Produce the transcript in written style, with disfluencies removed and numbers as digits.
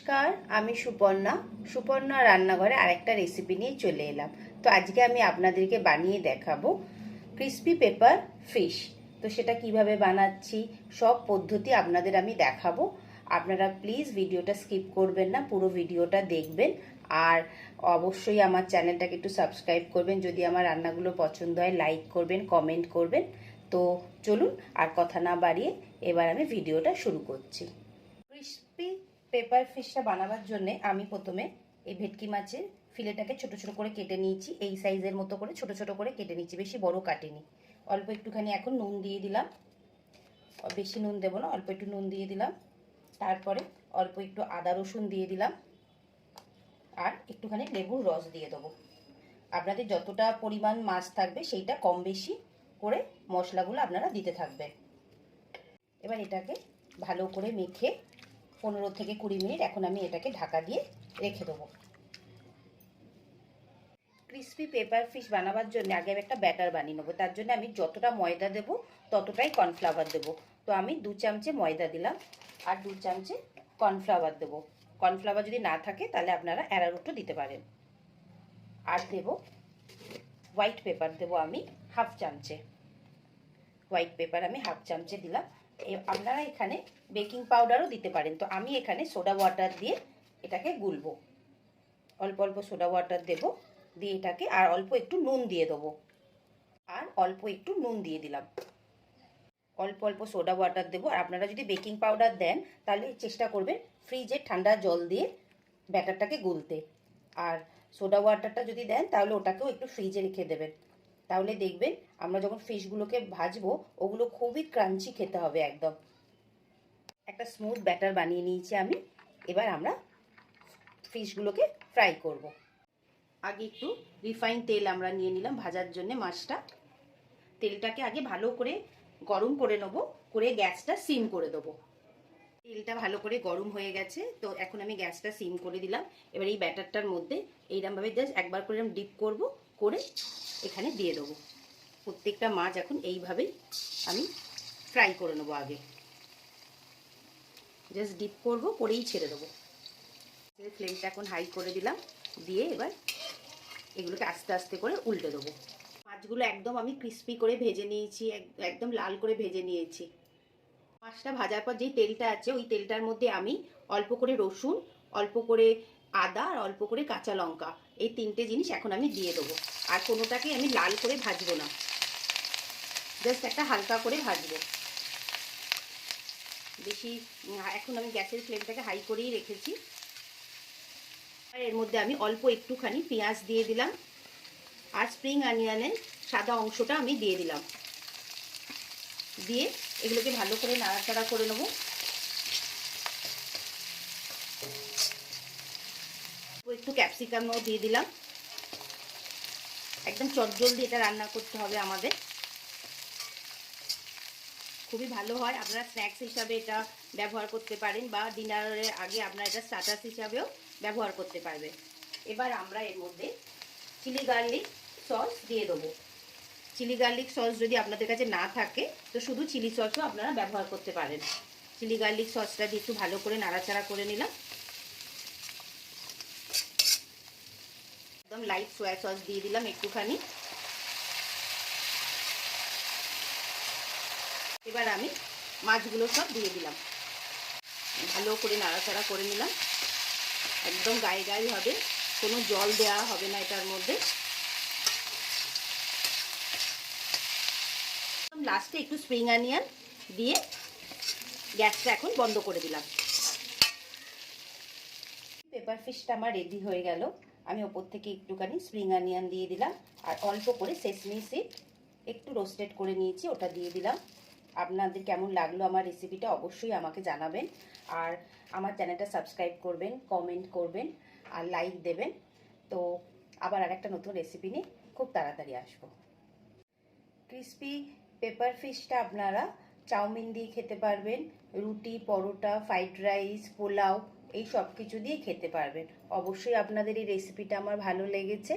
নমস্কার, আমি সুপর্ণা রান্নাঘরে আরেকটা রেসিপি নিয়ে চলে এলাম। তো আজকে আমি আপনাদেরকে বানিয়ে দেখাবো ক্রিস্পি পেপার ফিশ। তো সেটা কিভাবে বানাচ্ছি সব পদ্ধতি আপনাদের আমি দেখাবো। আপনারা প্লিজ ভিডিওটা স্কিপ করবেন না, পুরো ভিডিওটা দেখবেন। আর অবশ্যই আমার চ্যানেলটাকে একটু সাবস্ক্রাইব করবেন। যদি আমার রান্নাগুলো পছন্দ হয় লাইক করবেন, কমেন্ট করবেন। তো চলুন আর কথা না বাড়িয়ে এবার আমি ভিডিওটা শুরু করছি। ক্রিস্পি পেপার ফিশটা বানাবার জন্য আমি প্রথমে এই ভেটকি মাছের ফিলেটাকে ছোট ছোট করে কেটে নিয়েছি। এই সাইজের মতো করে ছোট ছোট করে কেটে নিয়েছি, বেশি বড় কাটিনি। অল্প একটুখানি এখন নুন দিয়ে দিলাম, বেশি নুন দেবো না, অল্প একটু নুন দিয়ে দিলাম। তারপরে অল্প একটু আদা রসুন দিয়ে দিলাম, আর একটুখানি লেবুর রস দিয়ে দেবো। আপনাদের যতটা পরিমাণ মাছ থাকবে সেইটা কম বেশি করে মশলাগুলো আপনারা দিতে থাকবেন। এবার এটাকে ভালো করে মেখে 15 থেকে 20 মিনিট এখন আমি এটাকে ঢাকা দিয়ে রেখে দেবো। ক্রিস্পি পেপার ফিশ বানাবার জন্য আগে আমি একটা ব্যাটার বানিয়ে নেবো। তার জন্য আমি যতটা ময়দা দেবো ততটাই কর্নফ্লাওয়ার দেবো। তো আমি 2 চামচে ময়দা দিলাম আর 2 চামচে কর্নফ্লাওয়ার দেবো। কর্নফ্লাওয়ার যদি না থাকে তাহলে আপনারা অ্যারারুটও দিতে পারেন। আর দেবো হোয়াইট পেপার, দেবো আমি হাফ চামচে। হোয়াইট পেপার আমি হাফ চামচে দিলাম। আপনারা এখানে বেকিং পাউডারও দিতে পারেন। তো আমি এখানে সোডা ওয়াটার দিয়ে এটাকে গুলবো। অল্প অল্প সোডা ওয়াটার দেবো, দিয়ে এটাকে আর অল্প একটু নুন দিয়ে দেবো, আর অল্প একটু নুন দিয়ে দিলাম। অল্প অল্প সোডা ওয়াটার দেবো। আর আপনারা যদি বেকিং পাউডার দেন তাহলে চেষ্টা করবেন ফ্রিজে ঠান্ডা জল দিয়ে ব্যাটারটাকে গুলতে। আর সোডা ওয়াটারটা যদি দেন তাহলে ওটাকেও একটু ফ্রিজে রেখে দেবেন। তাহলে দেখবেন আমরা যখন ফিশগুলোকে ভাজবো ওগুলো খুবই ক্রাঞ্চি খেতে হবে একদম। একটা স্মুথ ব্যাটার বানিয়ে নিয়েছি আমি। এবার আমরা ফিশগুলোকে ফ্রাই করব। আগে একটু রিফাইন তেল আমরা নিয়ে নিলাম ভাজার জন্য মাছটা। তেলটাকে আগে ভালো করে গরম করে নেবো, করে গ্যাসটা সিম করে দেবো। তেলটা ভালো করে গরম হয়ে গেছে, তো এখন আমি গ্যাসটা সিম করে দিলাম। এবার এই ব্যাটারটার মধ্যে এইরকমভাবে জাস্ট একবার করে ডিপ করব, করে এখানে দিয়ে দেবো। প্রত্যেকটা মাছ এখন এইভাবেই আমি ফ্রাই করে নেবো। আগে জাস্ট ডিপ করব, করেই ছেড়ে দেবো। ফ্লেমটা এখন হাই করে দিলাম, দিয়ে এবার এগুলোকে আস্তে আস্তে করে উল্টে দেবো। মাছগুলো একদম আমি ক্রিস্পি করে ভেজে নিয়েছি, একদম লাল করে ভেজে নিয়েছি। মাছটা ভাজার পর যেই তেলটা আছে ওই তেলটার মধ্যে আমি অল্প করে রসুন, অল্প করে আদা আর অল্প করে কাঁচা লঙ্কা, এই 3টে জিনিস এখন আমি দিয়ে দেবো। আর কোনোটাকে আমি লাল করে ভাজবো না, জাস্ট একটা হালকা করে ভাজবো। বেশি এখন আমি গ্যাসের ফ্লেমটাকে হাই করেই রেখেছি। আর এর মধ্যে আমি অল্প একটুখানি পেঁয়াজ দিয়ে দিলাম, আর স্প্রিং অনিয়নের সাদা অংশটা আমি দিয়ে দিলাম। দিয়ে এগুলোকে ভালো করে নাড়াচাড়া করে নেবো। একটু ক্যাপসিকামও দিয়ে দিলাম। একদম চটজলদি এটা রান্না করতে হবে আমাদের, খুবই ভালো হয়। আপনারা স্ন্যাক্স হিসাবে এটা ব্যবহার করতে পারেন, বা ডিনারের আগে আপনারা এটা স্টার্টার্স হিসাবেও ব্যবহার করতে পারবেন। এবার আমরা এর মধ্যে চিলি গার্লিক সস দিয়ে দেবো। চিলি গার্লিক সস যদি আপনাদের কাছে না থাকে তো শুধু চিলি সসও আপনারা ব্যবহার করতে পারেন। চিলি গার্লিক সসটা দিয়ে একটু ভালো করে নাড়াচাড়া করে নিলাম। একদম লাইট সয়া সস দিয়ে দিলাম একটুখানি। এবার আমি মাছগুলো সব দিয়ে দিলাম, ভালো করে নাড়াচাড়া করে নিলাম। একদম গায়ে গায়ে হবে, কোনো জল দেওয়া হবে না এটার মধ্যে। লাস্টে একটু স্প্রিং অনিয়ন দিয়ে গ্যাসটা এখন বন্ধ করে দিলাম। পেপার ফিশটা আমার রেডি হয়ে গেল। আমি ওপর থেকে একটুখানি স্প্রিং অনিয়ন দিয়ে দিলাম, আর অল্প করে সেসমি সিড একটু রোস্টেড করে নিয়েছি ওটা দিয়ে দিলাম। আপনাদের কেমন লাগলো আমার রেসিপিটা অবশ্যই আমাকে জানাবেন। আর আমার চ্যানেলটা সাবস্ক্রাইব করবেন, কমেন্ট করবেন আর লাইক দেবেন। তো আবার আরেকটা নতুন রেসিপি নিয়ে খুব তাড়াতাড়ি আসবো। ক্রিস্পি পেপার ফিশটা আপনারা চাউমিন দিয়ে খেতে পারবেন, রুটি, পরোটা, ফ্রাইড রাইস, পোলাও, এই সব কিছু দিয়ে খেতে পারবেন। অবশ্যই আপনাদের এই রেসিপিটা আমার ভালো লেগেছে।